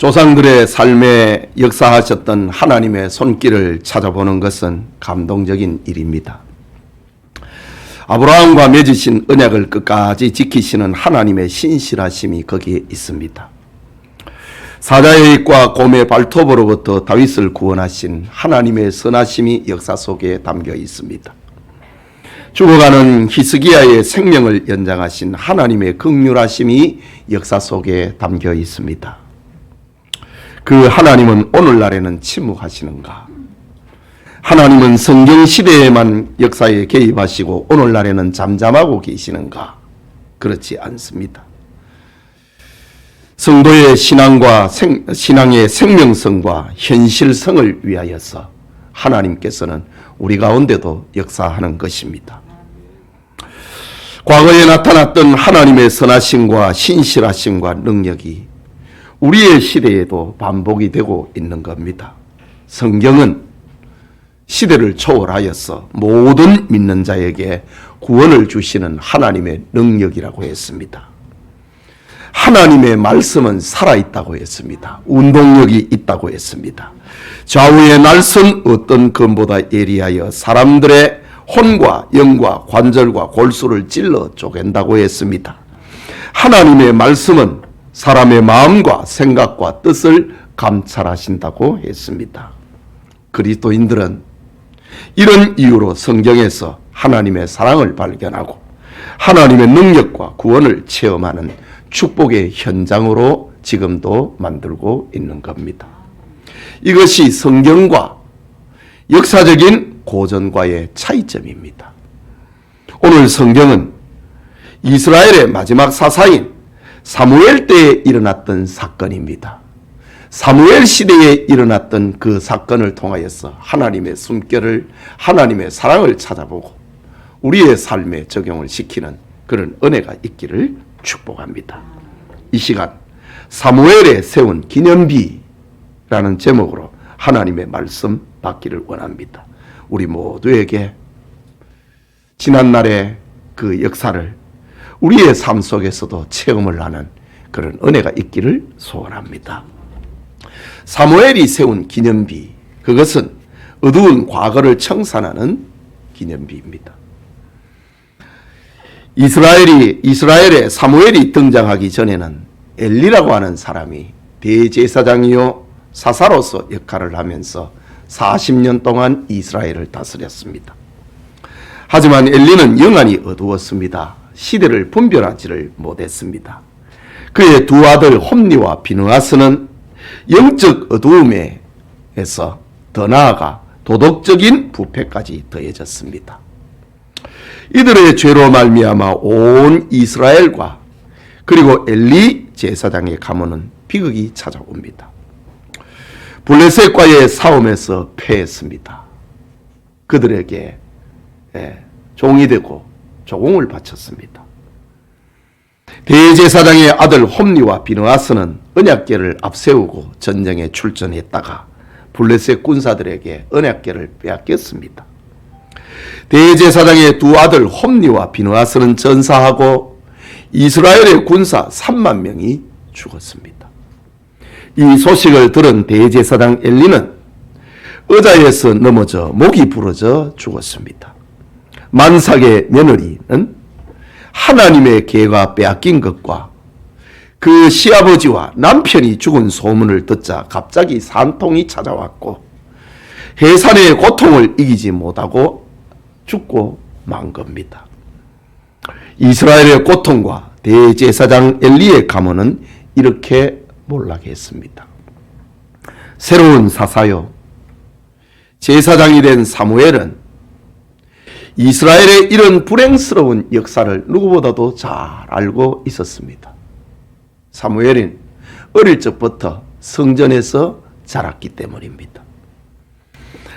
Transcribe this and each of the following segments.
조상들의 삶에 역사하셨던 하나님의 손길을 찾아보는 것은 감동적인 일입니다. 아브라함과 맺으신 언약을 끝까지 지키시는 하나님의 신실하심이 거기에 있습니다. 사자의 입과 곰의 발톱으로부터 다윗을 구원하신 하나님의 선하심이 역사 속에 담겨 있습니다. 죽어가는 히스기야의 생명을 연장하신 하나님의 긍휼하심이 역사 속에 담겨 있습니다. 그 하나님은 오늘날에는 침묵하시는가? 하나님은 성경시대에만 역사에 개입하시고 오늘날에는 잠잠하고 계시는가? 그렇지 않습니다. 성도의 신앙의 생명성과 현실성을 위하여서 하나님께서는 우리 가운데도 역사하는 것입니다. 과거에 나타났던 하나님의 선하심과 신실하심과 능력이 우리의 시대에도 반복이 되고 있는 겁니다. 성경은 시대를 초월하여서 모든 믿는 자에게 구원을 주시는 하나님의 능력이라고 했습니다. 하나님의 말씀은 살아있다고 했습니다. 운동력이 있다고 했습니다. 좌우의 날선 어떤 검보다 예리하여 사람들의 혼과 영과 관절과 골수를 찔러 쪼갠다고 했습니다. 하나님의 말씀은 사람의 마음과 생각과 뜻을 감찰하신다고 했습니다. 그리스도인들은 이런 이유로 성경에서 하나님의 사랑을 발견하고 하나님의 능력과 구원을 체험하는 축복의 현장으로 지금도 만들고 있는 겁니다. 이것이 성경과 역사적인 고전과의 차이점입니다. 오늘 성경은 이스라엘의 마지막 사사인 사무엘 때에 일어났던 사건입니다. 사무엘 시대에 일어났던 그 사건을 통하여서 하나님의 숨결을, 하나님의 사랑을 찾아보고 우리의 삶에 적용을 시키는 그런 은혜가 있기를 축복합니다. 이 시간 사무엘에 세운 기념비라는 제목으로 하나님의 말씀 받기를 원합니다. 우리 모두에게 지난날의 그 역사를 우리의 삶 속에서도 체험을 하는 그런 은혜가 있기를 소원합니다. 사무엘이 세운 기념비, 그것은 어두운 과거를 청산하는 기념비입니다. 이스라엘에 사무엘이 등장하기 전에는 엘리라고 하는 사람이 대제사장이요 사사로서 역할을 하면서 40년 동안 이스라엘을 다스렸습니다. 하지만 엘리는 영안이 어두웠습니다. 시대를 분별하지를 못했습니다. 그의 두 아들 홈니와 비느하스는 영적 어두움에서 더 나아가 도덕적인 부패까지 더해졌습니다. 이들의 죄로 말미암아 온 이스라엘과 그리고 엘리 제사장의 가문은 비극이 찾아옵니다. 블레셋과의 싸움에서 패했습니다. 그들에게 종이 되고 조공을 바쳤습니다. 대제사장의 아들 홈니와 비느하스는 언약궤를 앞세우고 전쟁에 출전했다가 블레셋 군사들에게 언약궤를 빼앗겼습니다. 대제사장의 두 아들 홈니와 비느하스는 전사하고 이스라엘의 군사 3만 명이 죽었습니다. 이 소식을 들은 대제사장 엘리는 의자에서 넘어져 목이 부러져 죽었습니다. 만삭의 며느리는 하나님의 궤가 빼앗긴 것과 그 시아버지와 남편이 죽은 소문을 듣자 갑자기 산통이 찾아왔고 해산의 고통을 이기지 못하고 죽고 만 겁니다. 이스라엘의 고통과 대제사장 엘리의 가문은 이렇게 몰락했습니다. 새로운 사사요 제사장이 된 사무엘은 이스라엘의 이런 불행스러운 역사를 누구보다도 잘 알고 있었습니다. 사무엘은 어릴 적부터 성전에서 자랐기 때문입니다.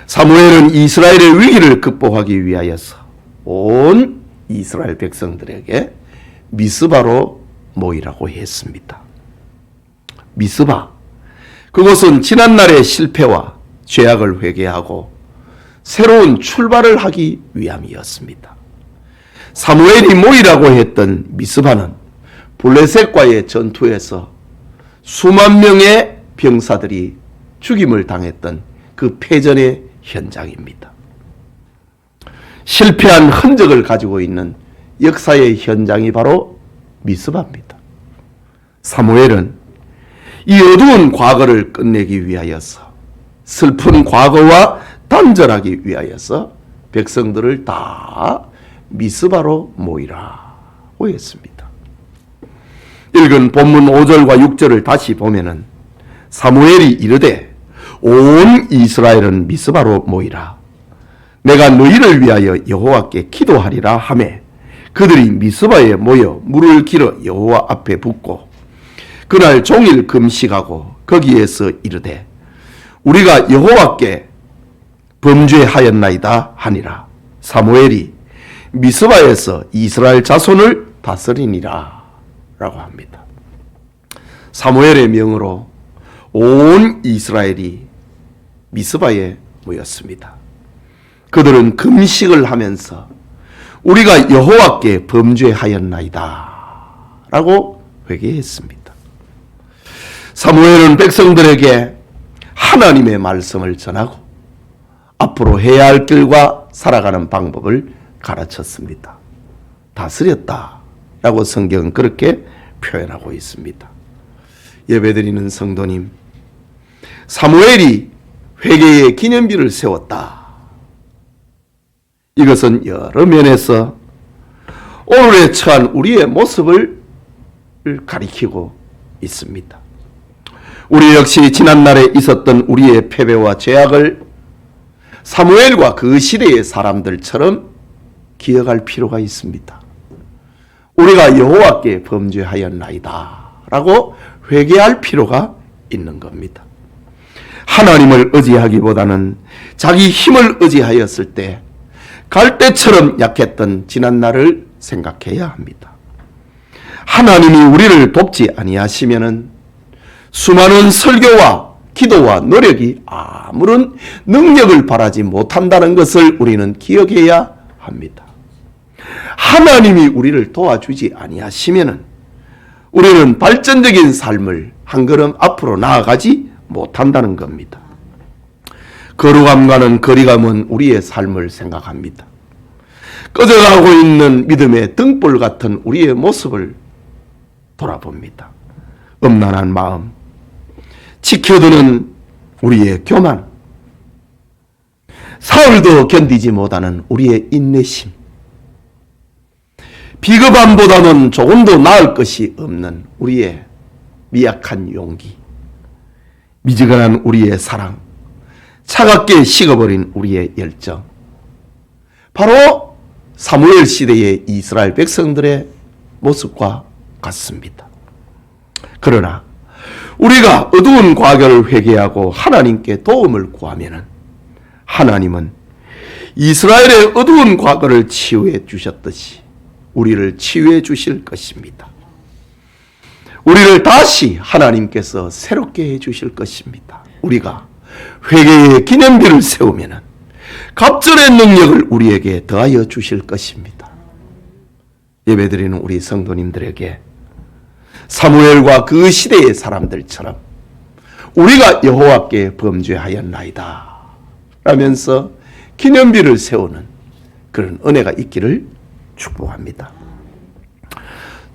사무엘은 이스라엘의 위기를 극복하기 위하여서 온 이스라엘 백성들에게 미스바로 모이라고 했습니다. 미스바, 그것은 지난날의 실패와 죄악을 회개하고 새로운 출발을 하기 위함이었습니다. 사무엘이 모이라고 했던 미스바는 블레셋과의 전투에서 수만 명의 병사들이 죽임을 당했던 그 패전의 현장입니다. 실패한 흔적을 가지고 있는 역사의 현장이 바로 미스바입니다. 사무엘은 이 어두운 과거를 끝내기 위하여서, 슬픈 과거와 단절하기 위하여서 백성들을 다 미스바로 모이라고 했습니다. 읽은 본문 5절과 6절을 다시 보면은 사무엘이 이르되 온 이스라엘은 미스바로 모이라. 내가 너희를 위하여 여호와께 기도하리라 하매 그들이 미스바에 모여 물을 길어 여호와 앞에 붓고 그날 종일 금식하고 거기에서 이르되 우리가 여호와께 범죄하였나이다 하니라. 사무엘이 미스바에서 이스라엘 자손을 다스리니라 라고 합니다. 사무엘의 명으로 온 이스라엘이 미스바에 모였습니다. 그들은 금식을 하면서 우리가 여호와께 범죄하였나이다 라고 회개했습니다. 사무엘은 백성들에게 하나님의 말씀을 전하고 앞으로 해야 할 길과 살아가는 방법을 가르쳤습니다. 다스렸다 라고 성경은 그렇게 표현하고 있습니다. 예배드리는 성도님, 사무엘이 회개의 기념비를 세웠다. 이것은 여러 면에서 오늘에 처한 우리의 모습을 가리키고 있습니다. 우리 역시 지난날에 있었던 우리의 패배와 죄악을 사무엘과 그 시대의 사람들처럼 기억할 필요가 있습니다. 우리가 여호와께 범죄하였나이다 라고 회개할 필요가 있는 겁니다. 하나님을 의지하기보다는 자기 힘을 의지하였을 때 갈대처럼 약했던 지난날을 생각해야 합니다. 하나님이 우리를 돕지 아니하시면은 수많은 설교와 기도와 노력이 아무런 능력을 발하지 못한다는 것을 우리는 기억해야 합니다. 하나님이 우리를 도와주지 아니하시면은 우리는 발전적인 삶을 한 걸음 앞으로 나아가지 못한다는 겁니다. 거룩함과는 거리가 먼 우리의 삶을 생각합니다. 꺼져가고 있는 믿음의 등불 같은 우리의 모습을 돌아봅니다. 음란한 마음, 지켜두는 우리의 교만, 사흘도 견디지 못하는 우리의 인내심, 비겁함보다는 조금도 나을 것이 없는 우리의 미약한 용기, 미지근한 우리의 사랑, 차갑게 식어버린 우리의 열정, 바로 사무엘 시대의 이스라엘 백성들의 모습과 같습니다. 그러나 우리가 어두운 과거를 회개하고 하나님께 도움을 구하면 하나님은 이스라엘의 어두운 과거를 치유해 주셨듯이 우리를 치유해 주실 것입니다. 우리를 다시 하나님께서 새롭게 해 주실 것입니다. 우리가 회개의 기념비를 세우면 갑절의 능력을 우리에게 더하여 주실 것입니다. 예배드리는 우리 성도님들에게 사무엘과 그 시대의 사람들처럼 우리가 여호와께 범죄하였나이다 라면서 기념비를 세우는 그런 은혜가 있기를 축복합니다.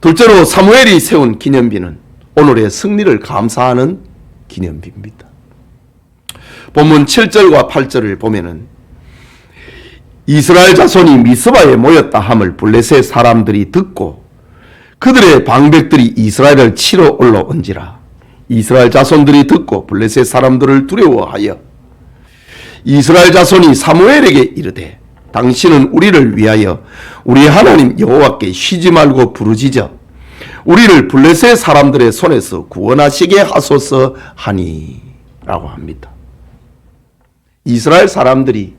둘째로 사무엘이 세운 기념비는 오늘의 승리를 감사하는 기념비입니다. 본문 7절과 8절을 보면은 이스라엘 자손이 미스바에 모였다 함을 블레셋 사람들이 듣고 그들의 방백들이 이스라엘을 치러 올라온지라. 이스라엘 자손들이 듣고 블레셋 사람들을 두려워하여 이스라엘 자손이 사무엘에게 이르되 당신은 우리를 위하여 우리 하나님 여호와께 쉬지 말고 부르짖어 우리를 블레셋 사람들의 손에서 구원하시게 하소서 하니 라고 합니다. 이스라엘 사람들이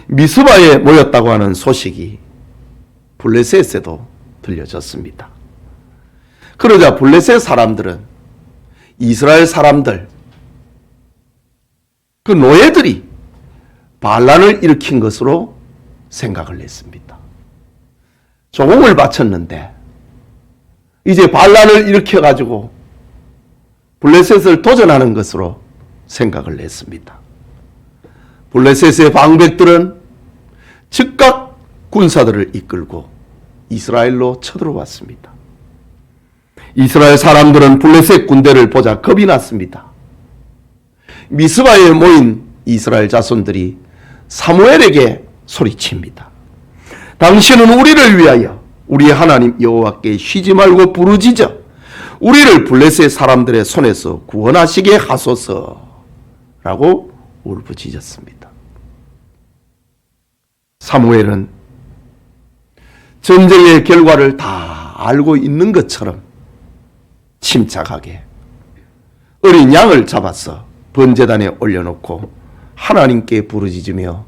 미스바에 모였다고 하는 소식이 블레셋에도 들려졌습니다. 그러자 블레셋 사람들은 이스라엘 사람들, 그 노예들이 반란을 일으킨 것으로 생각을 했습니다. 조공을 바쳤는데 이제 반란을 일으켜가지고 블레셋을 도전하는 것으로 생각을 했습니다. 블레셋의 방백들은 즉각 군사들을 이끌고 이스라엘로 쳐들어왔습니다. 이스라엘 사람들은 블레셋 군대를 보자 겁이 났습니다. 미스바에 모인 이스라엘 자손들이 사무엘에게 소리칩니다. 당신은 우리를 위하여 우리 하나님 여호와께 쉬지 말고 부르짖어 우리를 블레셋 사람들의 손에서 구원하시게 하소서라고 울부짖었습니다. 사무엘은 전쟁의 결과를 다 알고 있는 것처럼 침착하게 어린 양을 잡아서 번제단에 올려놓고 하나님께 부르짖으며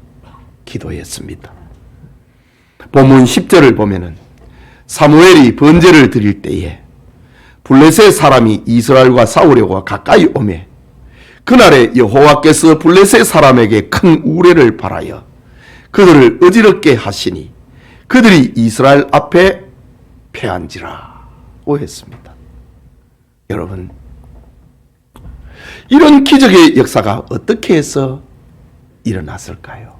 기도했습니다. 본문 10절을 보면은 사무엘이 번제를 드릴 때에 블레셋 사람이 이스라엘과 싸우려고 가까이 오매 그날에 여호와께서 블레셋 사람에게 큰 우레를 발하여 그들을 어지럽게 하시니 그들이 이스라엘 앞에 패한지라고 했습니다. 여러분, 이런 기적의 역사가 어떻게 해서 일어났을까요?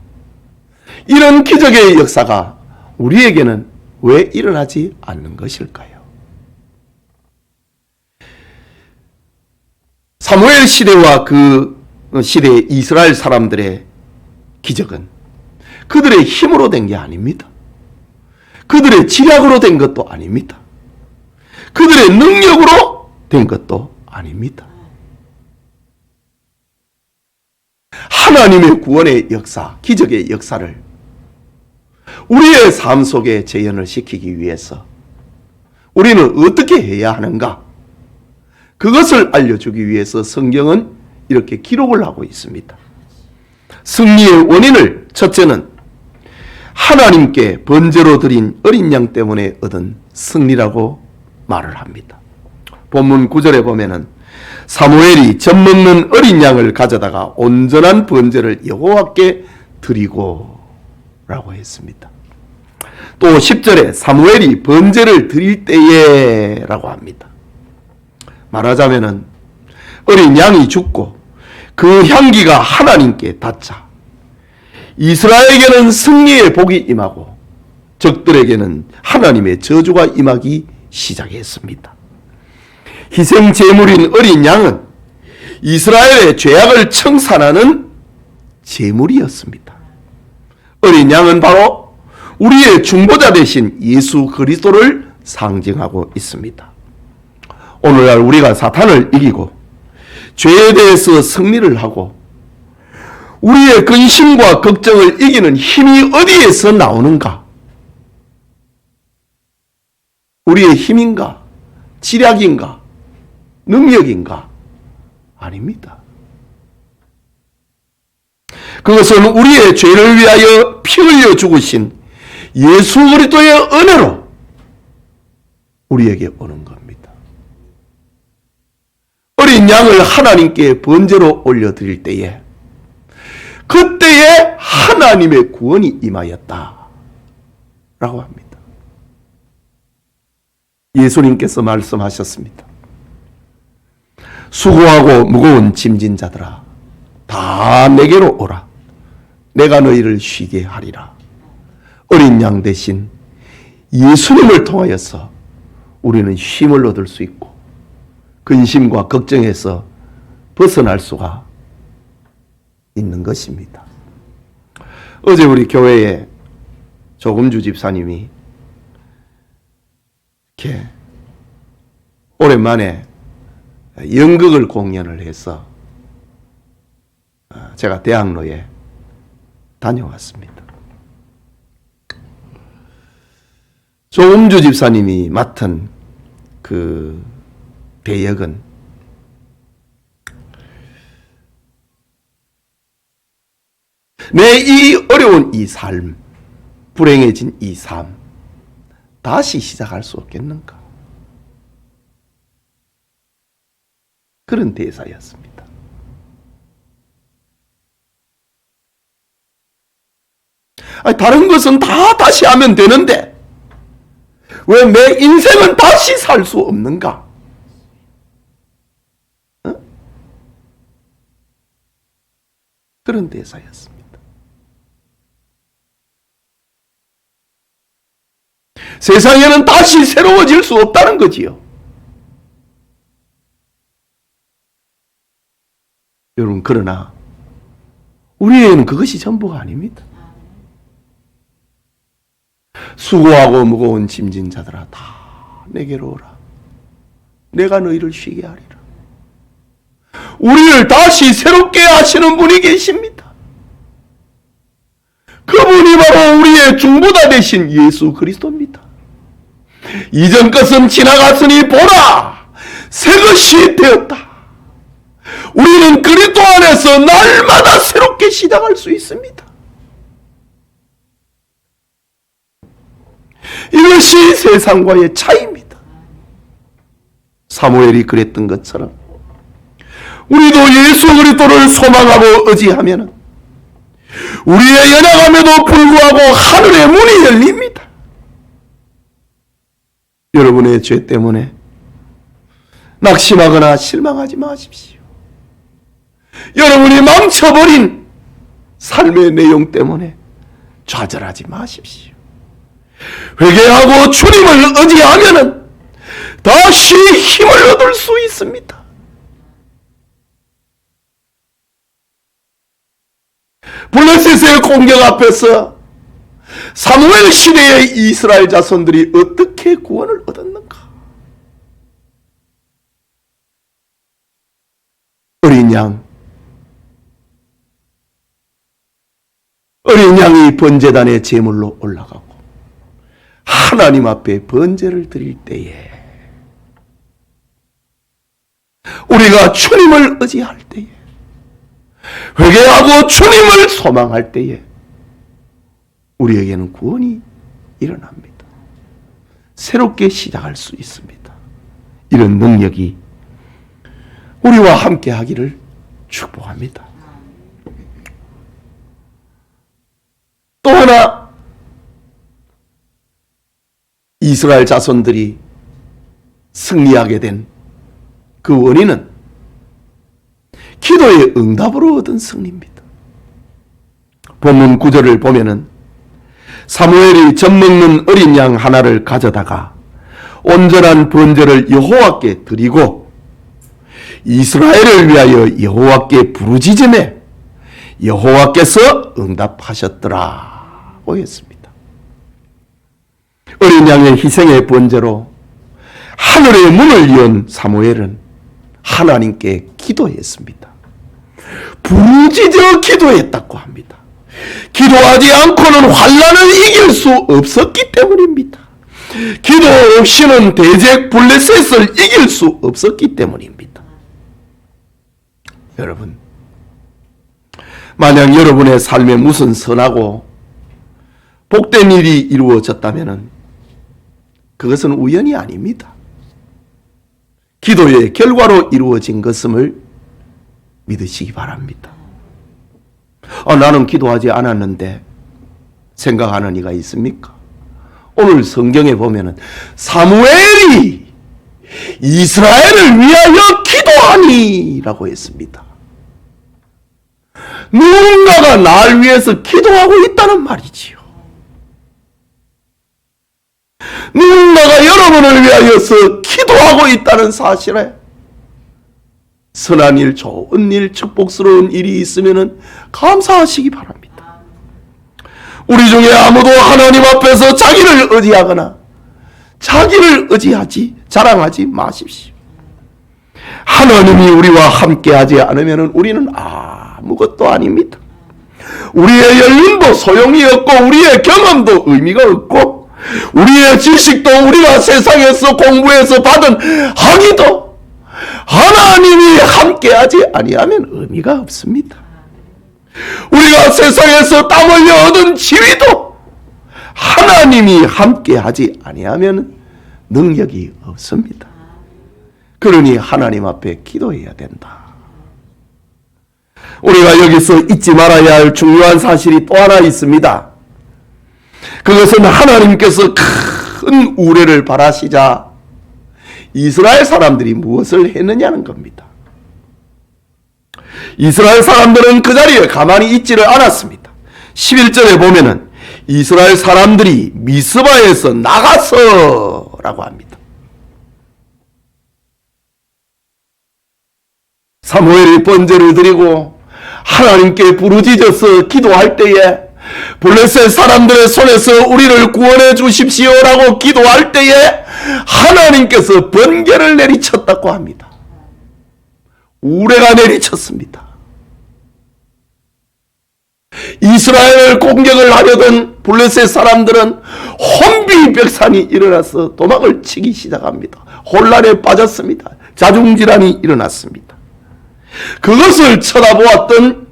이런 기적의 역사가 우리에게는 왜 일어나지 않는 것일까요? 사무엘 시대와 그 시대의 이스라엘 사람들의 기적은 그들의 힘으로 된 게 아닙니다. 그들의 지략으로 된 것도 아닙니다. 그들의 능력으로 된 것도 아닙니다. 하나님의 구원의 역사, 기적의 역사를 우리의 삶 속에 재현을 시키기 위해서 우리는 어떻게 해야 하는가? 그것을 알려주기 위해서 성경은 이렇게 기록을 하고 있습니다. 승리의 원인을 첫째는 하나님께 번제로 드린 어린 양 때문에 얻은 승리라고 말을 합니다. 본문 9절에 보면은 사무엘이 젖 먹는 어린 양을 가져다가 온전한 번제를 여호와께 드리고 라고 했습니다. 또 10절에 사무엘이 번제를 드릴 때에 라고 합니다. 말하자면은 어린 양이 죽고 그 향기가 하나님께 닿자 이스라엘에게는 승리의 복이 임하고 적들에게는 하나님의 저주가 임하기 시작했습니다. 희생 제물인 어린 양은 이스라엘의 죄악을 청산하는 제물이었습니다. 어린 양은 바로 우리의 중보자 되신 예수 그리스도를 상징하고 있습니다. 오늘날 우리가 사탄을 이기고 죄에 대해서 승리를 하고 우리의 근심과 걱정을 이기는 힘이 어디에서 나오는가? 우리의 힘인가? 지략인가? 능력인가? 아닙니다. 그것은 우리의 죄를 위하여 피 흘려 죽으신 예수 그리스도의 은혜로 우리에게 오는 겁니다. 어린 양을 하나님께 번제로 올려드릴 때에 그때에 하나님의 구원이 임하였다 라고 합니다. 예수님께서 말씀하셨습니다. 수고하고 무거운 짐진 자들아 다 내게로 오라. 내가 너희를 쉬게 하리라. 어린 양 대신 예수님을 통하여서 우리는 쉼을 얻을 수 있고 근심과 걱정에서 벗어날 수가 있는 것입니다. 어제 우리 교회에 조금주 집사님이 이렇게 오랜만에 연극을 공연을 해서 제가 대학로에 다녀왔습니다. 조금주 집사님이 맡은 그 대역은 내 이 어려운 이 삶, 불행해진 이 삶, 다시 시작할 수 없겠는가? 그런 대사였습니다. 아니, 다른 것은 다 다시 하면 되는데 왜 내 인생은 다시 살 수 없는가? 어? 그런 대사였습니다. 세상에는 다시 새로워질 수 없다는 거지요. 여러분, 그러나 우리에게는 그것이 전부가 아닙니다. 수고하고 무거운 짐진 자들아 다 내게로 오라. 내가 너희를 쉬게 하리라. 우리를 다시 새롭게 하시는 분이 계십니다. 그분이 바로 우리의 중보자 되신 예수 그리스도입니다. 이전 것은 지나갔으니 보라, 새 것이 되었다. 우리는 그리스도 안에서 날마다 새롭게 시작할 수 있습니다. 이것이 세상과의 차이입니다. 사무엘이 그랬던 것처럼 우리도 예수 그리스도를 소망하고 의지하면 우리의 연약함에도 불구하고 하늘의 문이 열립니다. 여러분의 죄 때문에 낙심하거나 실망하지 마십시오. 여러분이 망쳐버린 삶의 내용 때문에 좌절하지 마십시오. 회개하고 주님을 의지하면 다시 힘을 얻을 수 있습니다. 블레셋의 공격 앞에서 사무엘 시대의 이스라엘 자손들이 어떻게 구원을 얻었는가? 어린 양이 번제단의 제물로 올라가고 하나님 앞에 번제를 드릴 때에 우리가 주님을 의지할 때에 회개하고 주님을 소망할 때에 우리에게는 구원이 일어납니다. 새롭게 시작할 수 있습니다. 이런 능력이 우리와 함께 하기를 축복합니다. 또 하나, 이스라엘 자손들이 승리하게 된 그 원인은 기도의 응답으로 얻은 승리입니다. 본문 9절을 보면은 사무엘이 젖먹는 어린 양 하나를 가져다가 온전한 번제를 여호와께 드리고 이스라엘을 위하여 여호와께 부르짖음에 여호와께서 응답하셨더라고 했습니다. 어린 양의 희생의 번제로 하늘의 문을 연 사무엘은 하나님께 기도했습니다. 부르짖어 기도했다고 합니다. 기도하지 않고는 환난을 이길 수 없었기 때문입니다. 기도 없이는 대적 블레셋을 이길 수 없었기 때문입니다. 여러분, 만약 여러분의 삶에 무슨 선하고 복된 일이 이루어졌다면 그것은 우연이 아닙니다. 기도의 결과로 이루어진 것임을 믿으시기 바랍니다. 나는 기도하지 않았는데 생각하는 이가 있습니까? 오늘 성경에 보면은 사무엘이 이스라엘을 위하여 기도하니 라고 했습니다. 누군가가 날 위해서 기도하고 있다는 말이지요. 누군가가 여러분을 위하여서 기도하고 있다는 사실에 선한 일, 좋은 일, 축복스러운 일이 있으면 감사하시기 바랍니다. 우리 중에 아무도 하나님 앞에서 자기를 의지하거나 자기를 자랑하지 마십시오. 하나님이 우리와 함께하지 않으면 우리는 아무것도 아닙니다. 우리의 연륜도 소용이 없고 우리의 경험도 의미가 없고 우리의 지식도 우리가 세상에서 공부해서 받은 학위도 하나님이 함께하지 아니하면 의미가 없습니다. 우리가 세상에서 땀 흘려 얻은 지위도 하나님이 함께하지 아니하면 능력이 없습니다. 그러니 하나님 앞에 기도해야 된다. 우리가 여기서 잊지 말아야 할 중요한 사실이 또 하나 있습니다. 그것은 하나님께서 큰 우레를 바라시자 이스라엘 사람들이 무엇을 했느냐는 겁니다. 이스라엘 사람들은 그 자리에 가만히 있지를 않았습니다. 11절에 보면은 이스라엘 사람들이 미스바에서 나가서 라고 합니다. 사무엘이 번제를 드리고 하나님께 부르짖어서 기도할 때에, 블레셋 사람들의 손에서 우리를 구원해 주십시오라고 기도할 때에 하나님께서 번개를 내리쳤다고 합니다. 우레가 내리쳤습니다. 이스라엘을 공격을 하려던 블레셋 사람들은 혼비백산이 일어나서 도망을 치기 시작합니다. 혼란에 빠졌습니다. 자중질환이 일어났습니다. 그것을 쳐다보았던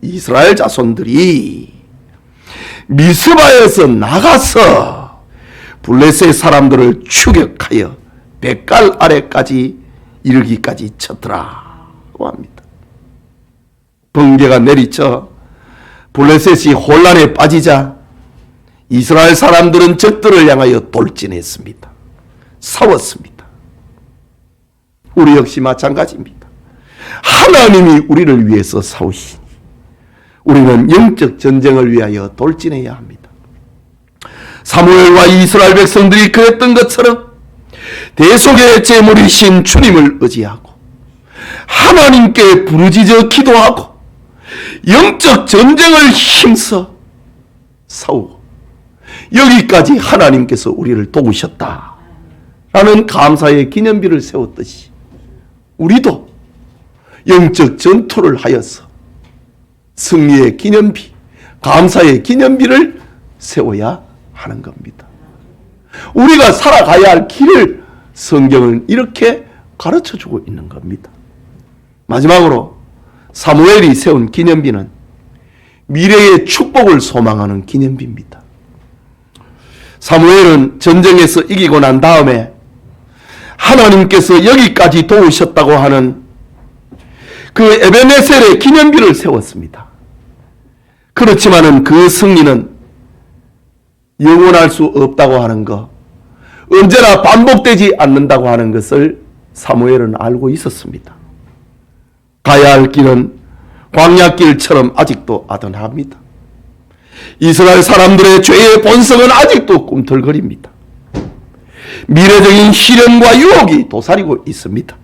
이스라엘 자손들이 미스바에서 나가서 블레셋 사람들을 추격하여 뱃갈 아래까지 이르기까지 쳤더라고 합니다. 번개가 내리쳐 블레셋이 혼란에 빠지자 이스라엘 사람들은 적들을 향하여 돌진했습니다. 싸웠습니다. 우리 역시 마찬가지입니다. 하나님이 우리를 위해서 싸우시니 우리는 영적 전쟁을 위하여 돌진해야 합니다. 사무엘과 이스라엘 백성들이 그랬던 것처럼 대속의 제물이신 주님을 의지하고 하나님께 부르짖어 기도하고 영적 전쟁을 힘써 싸우고 여기까지 하나님께서 우리를 도우셨다라는 감사의 기념비를 세웠듯이 우리도 영적 전투를 하여서 승리의 기념비, 감사의 기념비를 세워야 하는 겁니다. 우리가 살아가야 할 길을 성경은 이렇게 가르쳐주고 있는 겁니다. 마지막으로 사무엘이 세운 기념비는 미래의 축복을 소망하는 기념비입니다. 사무엘은 전쟁에서 이기고 난 다음에 하나님께서 여기까지 도우셨다고 하는 그 에베네셀의 기념비를 세웠습니다. 그렇지만은 그 승리는 영원할 수 없다고 하는 것, 언제나 반복되지 않는다고 하는 것을 사무엘은 알고 있었습니다. 가야 할 길은 광야길처럼 아직도 아둔합니다. 이스라엘 사람들의 죄의 본성은 아직도 꿈틀거립니다. 미래적인 시련과 유혹이 도사리고 있습니다.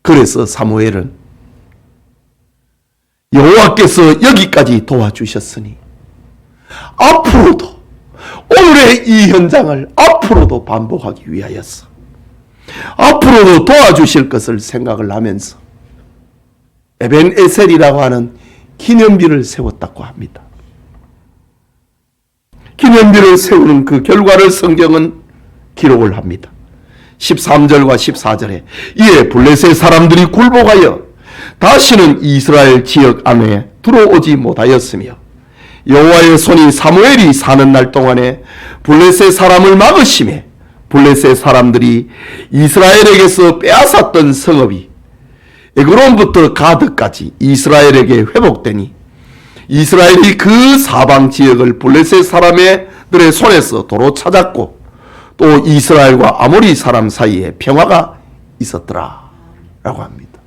그래서 사무엘은 여호와께서 여기까지 도와주셨으니 앞으로도 오늘의 이 현장을 앞으로도 반복하기 위하여서 앞으로도 도와주실 것을 생각을 하면서 에벤에셀이라고 하는 기념비를 세웠다고 합니다. 기념비를 세우는 그 결과를 성경은 기록을 합니다. 13절과 14절에 이에 블레셋 사람들이 굴복하여 다시는 이스라엘 지역 안에 들어오지 못하였으며 여호와의 손이 사무엘이 사는 날 동안에 블레셋 사람을 막으심에 블레셋 사람들이 이스라엘에게서 빼앗았던 성읍이 에그론부터 가드까지 이스라엘에게 회복되니 이스라엘이 그 사방 지역을 블레셋 사람들의 손에서 도로 찾았고 또 이스라엘과 아모리 사람 사이에 평화가 있었더라 라고 합니다.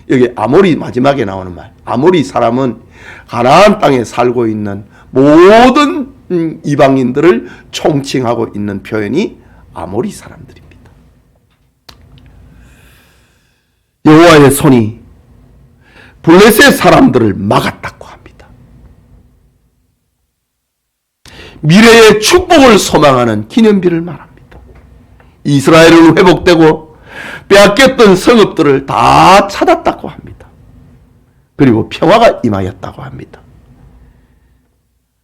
여기 아모리 마지막에 나오는 말, 아모리 사람은 가나안 땅에 살고 있는 모든 이방인들을 총칭하고 있는 표현이 아모리 사람들입니다. 여호와의 손이 블레셋 사람들을 막았다고 합니다. 미래의 축복을 소망하는 기념비를 말합니다. 이스라엘은 회복되고 빼앗겼던 성읍들을 다 찾았다고 합니다. 그리고 평화가 임하였다고 합니다.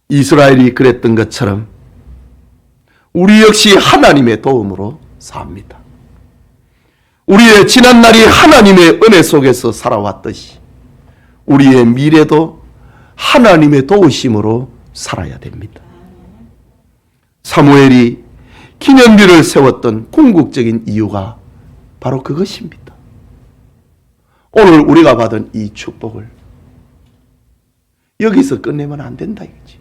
이스라엘이 그랬던 것처럼 우리 역시 하나님의 도움으로 삽니다. 우리의 지난날이 하나님의 은혜 속에서 살아왔듯이 우리의 미래도 하나님의 도우심으로 살아야 됩니다. 사무엘이 기념비를 세웠던 궁극적인 이유가 바로 그것입니다. 오늘 우리가 받은 이 축복을 여기서 끝내면 안 된다 이거지.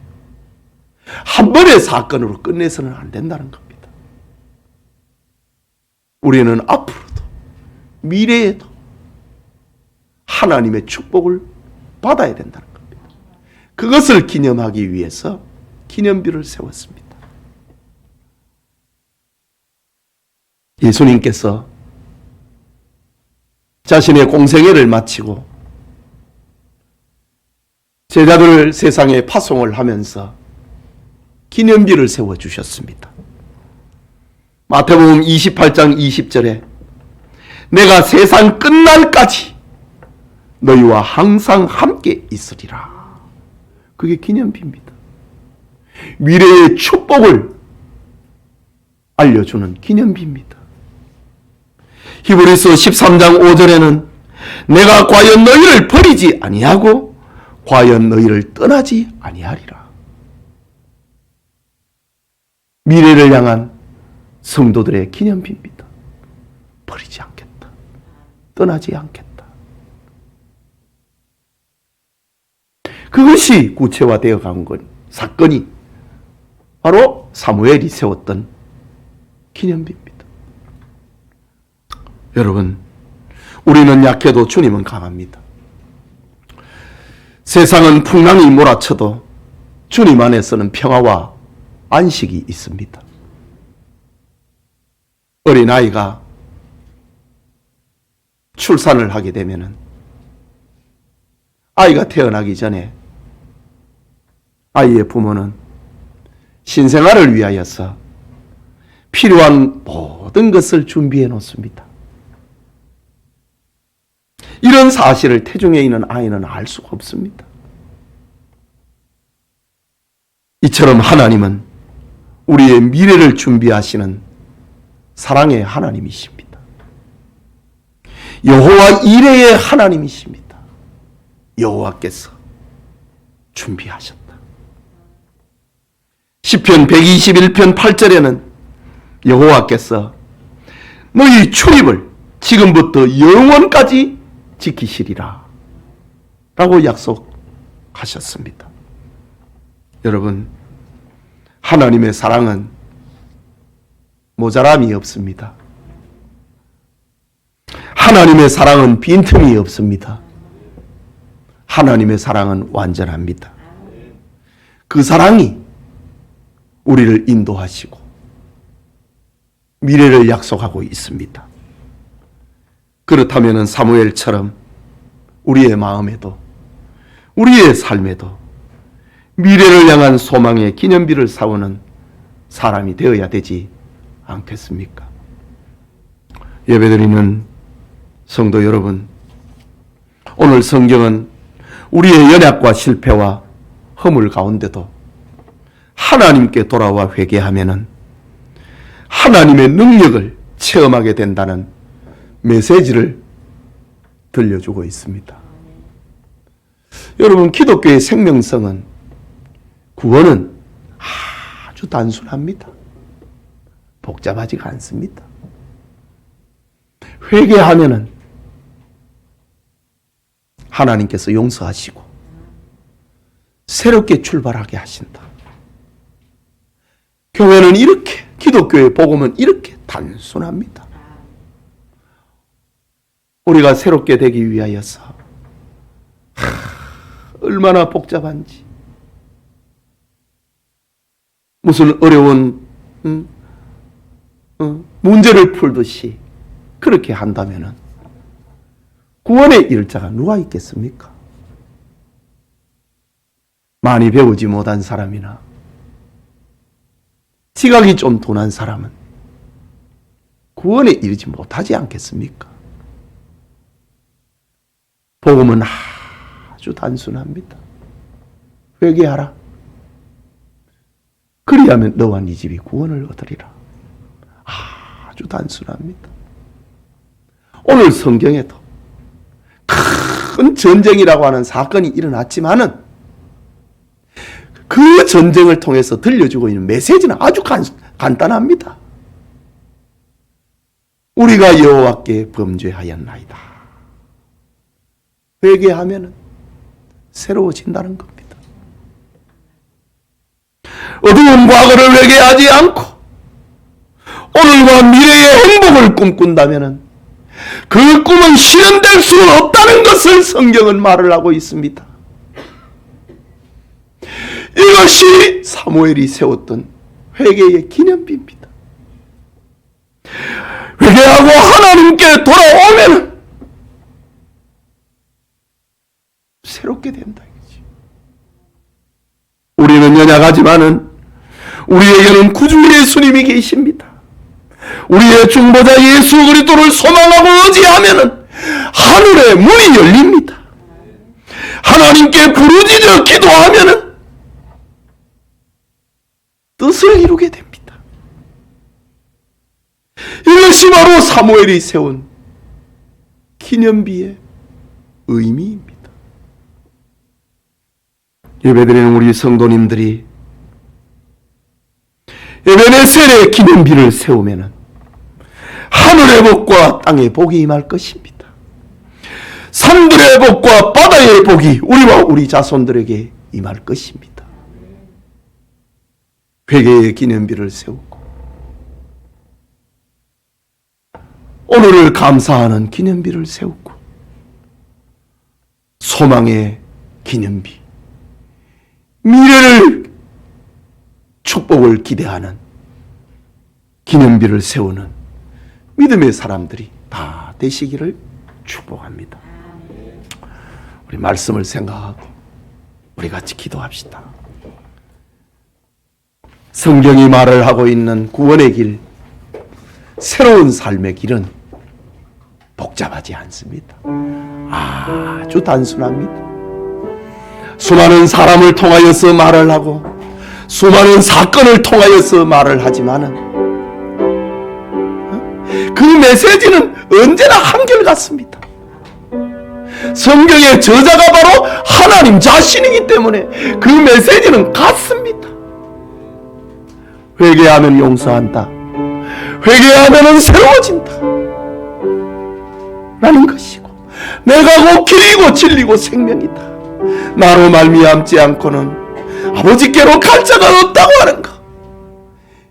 한 번의 사건으로 끝내서는 안 된다는 겁니다. 우리는 앞으로도 미래에도 하나님의 축복을 받아야 된다는 겁니다. 그것을 기념하기 위해서 기념비를 세웠습니다. 예수님께서 자신의 공생애를 마치고 제자들을 세상에 파송을 하면서 기념비를 세워주셨습니다. 마태복음 28장 20절에 내가 세상 끝날까지 너희와 항상 함께 있으리라. 그게 기념비입니다. 미래의 축복을 알려주는 기념비입니다. 히브리서 13장 5절에는 내가 과연 너희를 버리지 아니하고 과연 너희를 떠나지 아니하리라. 미래를 향한 성도들의 기념비입니다. 버리지 않겠다. 떠나지 않겠다. 그것이 구체화되어 간 사건이 바로 사무엘이 세웠던 기념비입니다. 여러분, 우리는 약해도 주님은 강합니다. 세상은 풍랑이 몰아쳐도 주님 안에서는 평화와 안식이 있습니다. 어린아이가 출산을 하게 되면은 아이가 태어나기 전에 아이의 부모는 신생아를 위하여서 필요한 모든 것을 준비해 놓습니다. 이런 사실을 태중에 있는 아이는 알 수가 없습니다. 이처럼 하나님은 우리의 미래를 준비하시는 사랑의 하나님이십니다. 여호와 이레의 하나님이십니다. 여호와께서 준비하셨다. 시편 121편 8절에는 여호와께서 너희 출입을 지금부터 영원까지 지키시리라 라고 약속하셨습니다. 여러분, 하나님의 사랑은 모자람이 없습니다. 하나님의 사랑은 빈틈이 없습니다. 하나님의 사랑은 완전합니다. 그 사랑이 우리를 인도하시고 미래를 약속하고 있습니다. 그렇다면 사무엘처럼 우리의 마음에도 우리의 삶에도 미래를 향한 소망의 기념비를 세우는 사람이 되어야 되지 않겠습니까? 예배드리는 성도 여러분, 오늘 성경은 우리의 연약과 실패와 허물 가운데도 하나님께 돌아와 회개하면은 하나님의 능력을 체험하게 된다는 메시지를 들려주고 있습니다. 여러분, 기독교의 생명성은, 구원은 아주 단순합니다. 복잡하지가 않습니다. 회개하면은 하나님께서 용서하시고 새롭게 출발하게 하신다. 교회는 이렇게, 기독교의 복음은 이렇게 단순합니다. 우리가 새롭게 되기 위하여서 얼마나 복잡한지, 무슨 어려운 문제를 풀듯이 그렇게 한다면은 구원의 일자가 누가 있겠습니까? 많이 배우지 못한 사람이나 지각이 좀 둔한 사람은 구원에 이르지 못하지 않겠습니까? 복음은 아주 단순합니다. 회개하라. 그리하면 너와 네 집이 구원을 얻으리라. 아주 단순합니다. 오늘 성경에도 큰 전쟁이라고 하는 사건이 일어났지만은 그 전쟁을 통해서 들려주고 있는 메시지는 아주 간단합니다. 우리가 여호와께 범죄하였나이다. 회개하면 새로워진다는 겁니다. 어두운 과거를 회개하지 않고 오늘과 미래의 행복을 꿈꾼다면 그 꿈은 실현될 수 없다는 것을 성경은 말을 하고 있습니다. 이것이 사무엘이 세웠던 회개의 기념비입니다. 회개하고 하나님께 돌아오면 새롭게 된다. 우리는 연약하지만은 우리에게는 구주 예수님이 계십니다. 우리의 중보자 예수 그리스도를 소망하고 의지하면은 하늘의 문이 열립니다. 하나님께 부르짖어 기도하면은 뜻을 이루게 됩니다. 이것이 바로 사무엘이 세운 기념비의 의미입니다. 예배드리는 우리 성도님들이 에베네셀의 기념비를 세우면 하늘의 복과 땅의 복이 임할 것입니다. 산들의 복과 바다의 복이 우리와 우리 자손들에게 임할 것입니다. 회개의 기념비를 세우고 오늘을 감사하는 기념비를 세우고 소망의 기념비, 미래를 축복을 기대하는 기념비를 세우는 믿음의 사람들이 다 되시기를 축복합니다. 우리 말씀을 생각하고 우리 같이 기도합시다. 성경이 말을 하고 있는 구원의 길, 새로운 삶의 길은 복잡하지 않습니다. 아주 단순합니다. 수많은 사람을 통하여서 말을 하고 수많은 사건을 통하여서 말을 하지만은 그 메시지는 언제나 한결같습니다. 성경의 저자가 바로 하나님 자신이기 때문에 그 메시지는 같습니다. 회개하면 용서한다. 회개하면 새로워진다. 라는 것이고, 내가 곧 길이고 진리고 생명이다. 나로 말미암지 않고는 아버지께로 갈 자가 없다고 하는 것.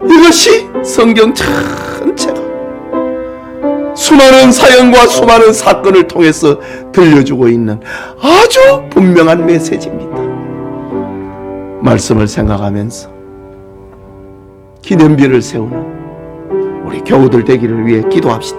이것이 성경 전체가 수많은 사연과 수많은 사건을 통해서 들려주고 있는 아주 분명한 메시지입니다. 말씀을 생각하면서 기념비를 세우는 우리 교우들 되기를 위해 기도합시다.